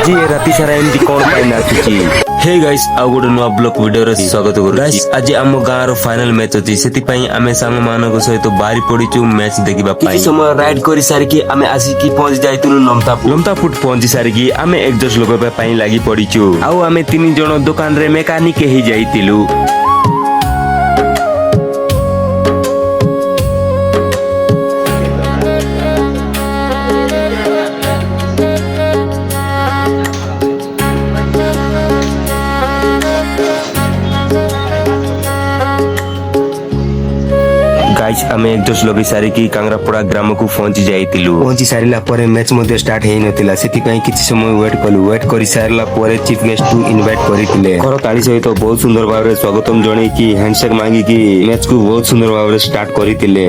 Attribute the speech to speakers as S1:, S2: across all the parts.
S1: आज ये राति सारा एमती कौन पाई नाचुची। हे गाइस आउ गोटे नुआ ब्लॉग वीडियो रे स्वागत करू। गाइस आज हम गाँ रो फाइनल मैच अछि सेति पई आमे संग मानक सहित बारी पडिचु मैच देखिबा पई। किछि समय राइड करि सारी कि आमे आसी कि पहुंच जाइतुनु लमतापुर पहुंची सारी कि आमे एडजस्ट लगबा पई लागि पडिचु। आउ आमे तीन जण दुकान रे मेकानिक हेई जाइतिलु। गाइस आमे एडजस्ट लगे सारी कि कांग्रापड़ा ग्राम को पहुंची जाइतिलु। पहुंची सारिला परे मैच मध्ये स्टार्ट हेई नथिला सेति पई किछि समय वेट करि सारिला परे चीफ गेस्ट को इनवाइट करितिले। कर ताली सहित बहुत सुंदर भाबरे स्वागतम जणे कि हैंडशेक मांगी कि मैच को बहुत सुंदर भाबरे स्टार्ट करितिले।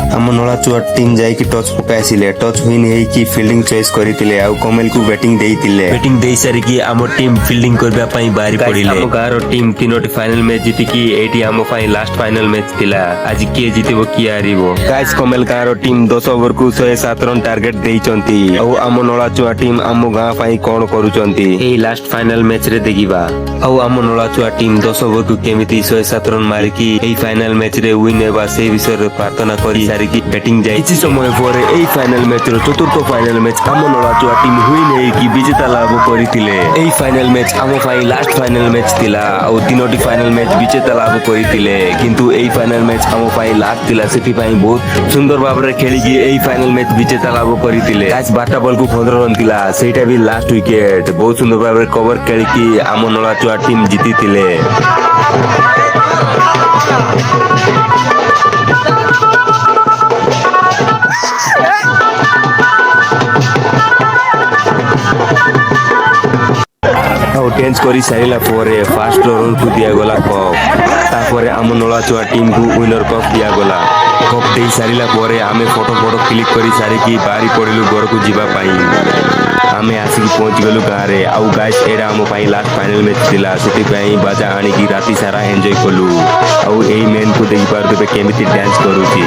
S1: हम नलाचुआ टीम जाई कि टच पकाइसिले। टच हुई नहीं कि फील्डिंग चॉइस करितिले आउ कमेल को बैटिंग देइतिले। बैटिंग देई सारी कि हम टीम फील्डिंग करबा पई बारी पडिले। हम गारो टीम तीनोटी फाइनल मैच जीति कि एटी हम पई लास्ट फाइनल मैच थिला। आज के जीतिबो कि हारिबो। गाइस कमेल गारो टीम 10 ओवर को 107 रन टार्गेट देइचंती। आउ हम नलाचुआ टीम हम गां पई कोन करूचंती ए लास्ट फाइनल मैच रे देखिबा। आउ हम नलाचुआ टीम 10 ओवर को केमिति 107 रन मारी कि ए फाइनल मैच रे विन हेबा से विषय रे प्रार्थना करी सारी कि बैटिंग जाई। किछि समय परे ए फाइनल मैच रो चतुर्थ फाइनल मैच हम नलाचुआ टीम हुई नहीं कि विजेता लाभ करितिले। ए फाइनल मैच हम पई लास्ट फाइनल मैच थिला आउ तीनोटी फाइनल मैच विजेता लाभ करितिले किंतु ए फाइनल मैच हम पई लास्ट थिला सेति पई बहुत सुंदर भाबरे खेली कि ए फाइनल मैच विजेता लाभ करितिले। गाइस 12 बॉल को 15 रन थिला सेटा भी लास्ट विकेट बहुत सुंदर भाबरे कवर खेली कि हम नलाचुआ टीम जीतितिले। टेंस करी सारिला परे फास्ट रोल को दिया गला कप। तापरे हम नलाचुआ टीम को विनर कप दिया गला। कप दे सारिला परे आमे फोटो क्लिक करी सारी कि बारी पड़िलु घर को जीवा पाई। आमे आसी पहुंच गलु गाँ रे। आउ गाइस एरा हम पाई लास्ट फाइनल मैच थिला सेति पई बाजा आनी कि राति सारा एन्जॉय कलु। आउ एई मैन को देखि पार देबे केमिति डांस करूची।